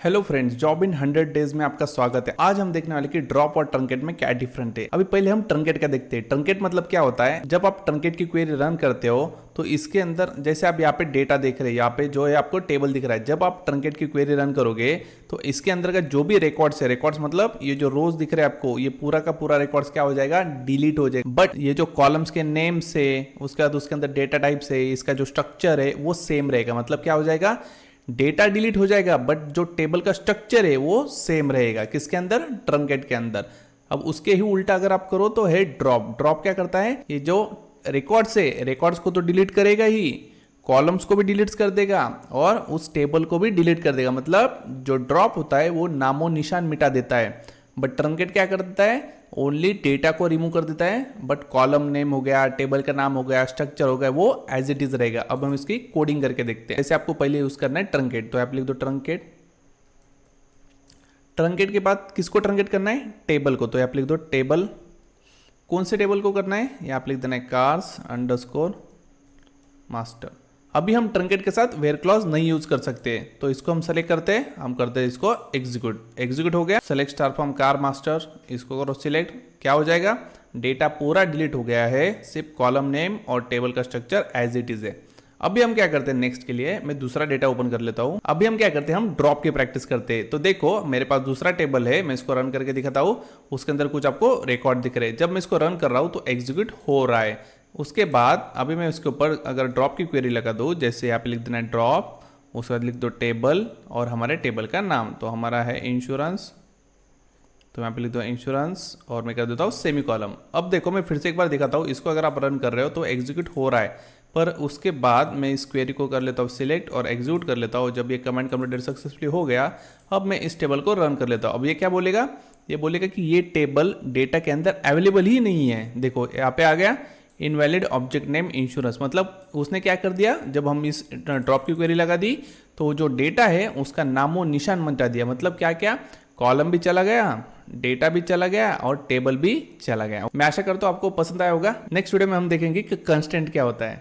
Hello friends, job in 100 days में आपका स्वागत है। आज हम देखने वाले कि ड्रॉप और ट्रंकेट में क्या डिफरेंट है। अभी पहले हम ट्रंकेट का देखते हैं। ट्रंकेट मतलब क्या होता है, जब आप ट्रंकेट की क्वेरी रन करते हो तो इसके अंदर जैसे आप यहाँ पे डेटा देख रहे हैं, यहाँ पे जो है आपको टेबल दिख रहा है। जब आप ट्रंकेट की क्वेरी रन करोगे तो इसके अंदर का जो भी रिकॉर्ड्स है, रिकॉर्ड्स मतलब ये जो रोज दिख रहे हैं आपको, ये पूरा का पूरा रिकॉर्ड्स क्या हो जाएगा, डिलीट हो जाएगा। बट ये जो कॉलम्स के नेम से, उसके बाद उसके अंदर डेटा टाइप से, इसका जो स्ट्रक्चर है वो सेम रहेगा। मतलब क्या हो जाएगा, डेटा डिलीट हो जाएगा बट जो टेबल का स्ट्रक्चर है वो सेम रहेगा। किसके अंदर, ट्रंकेट के अंदर। अब उसके ही उल्टा अगर आप करो तो है ड्रॉप। ड्रॉप क्या करता है, ये जो रिकॉर्ड्स है, रिकॉर्ड्स को तो डिलीट करेगा ही, कॉलम्स को भी डिलीट कर देगा और उस टेबल को भी डिलीट कर देगा। मतलब जो ड्रॉप होता है वो नामो निशान मिटा देता है। बट ट्रंकेट क्या करता है, ओनली डेटा को रिमूव कर देता है, बट कॉलम नेम हो गया, टेबल का नाम हो गया, स्ट्रक्चर हो गया, वो एज इट इज रहेगा। अब हम इसकी कोडिंग करके देखते हैं। जैसे आपको पहले यूज करना है ट्रंकेट, तो आप लिख दो ट्रंकेट। ट्रंकेट के बाद किसको ट्रंकेट करना है, टेबल को, तो आप लिख दो टेबल। कौन से टेबल को करना है, यहाँ आप लिख देना है कार्स अंडरस्कोर मास्टर। अभी हम ट्रंकेट के साथ वेयर क्लॉज नहीं यूज कर सकते, तो इसको हम सेलेक्ट करते हैं, हम करते हैं इसको एग्जीक्यूट। एग्जीक्यूट हो गया, select star from car master, इसको करो सिलेक्ट। क्या हो जाएगा, डेटा पूरा डिलीट हो गया है, सिर्फ कॉलम नेम और टेबल का स्ट्रक्चर एज इट इज है। अभी हम क्या करते हैं, नेक्स्ट के लिए मैं दूसरा डेटा ओपन कर लेता हूं। अभी हम क्या करते हैं, हम ड्रॉप की प्रैक्टिस करते हैं। तो देखो मेरे पास दूसरा टेबल है, मैं इसको रन करके दिखाता हूं। उसके अंदर कुछ आपको रिकॉर्ड दिख रहे हैं। जब मैं इसको रन कर रहा हूं तो एग्जीक्यूट हो रहा है। उसके बाद अभी मैं इसके ऊपर अगर ड्रॉप की क्वेरी लगा दूँ, जैसे यहाँ पे लिख देना है ड्रॉप, उसके बाद लिख दो टेबल और हमारे टेबल का नाम, तो हमारा है इंश्योरेंस, तो यहाँ पे लिख दो इंश्योरेंस और मैं कर देता हूँ सेमी कॉलम। अब देखो मैं फिर से एक बार दिखाता हूँ, इसको अगर आप रन कर रहे हो तो एग्जीक्यूट हो रहा है, पर उसके बाद मैं इस क्वेरी को कर लेता हूँ सिलेक्ट और एग्जीक्यूट कर लेता हूँ। जब ये कमांड कंप्लीटेड सक्सेसफुली हो गया, अब मैं इस टेबल को रन कर लेता हूँ। अब ये क्या बोलेगा, ये बोलेगा कि ये टेबल डेटा के अंदर अवेलेबल ही नहीं है। देखो यहाँ पे आ गया इनवैलिड ऑब्जेक्ट नेम इंश्योरेंस। मतलब उसने क्या कर दिया, जब हम इस ड्रॉप की क्वेरी लगा दी तो जो डेटा है उसका नामो निशान मिटा दिया। मतलब क्या क्या, कॉलम भी चला गया, डेटा भी चला गया और टेबल भी चला गया। मैं आशा करता हूं आपको पसंद आया होगा। नेक्स्ट वीडियो में हम देखेंगे कि कंस्टेंट क्या होता है।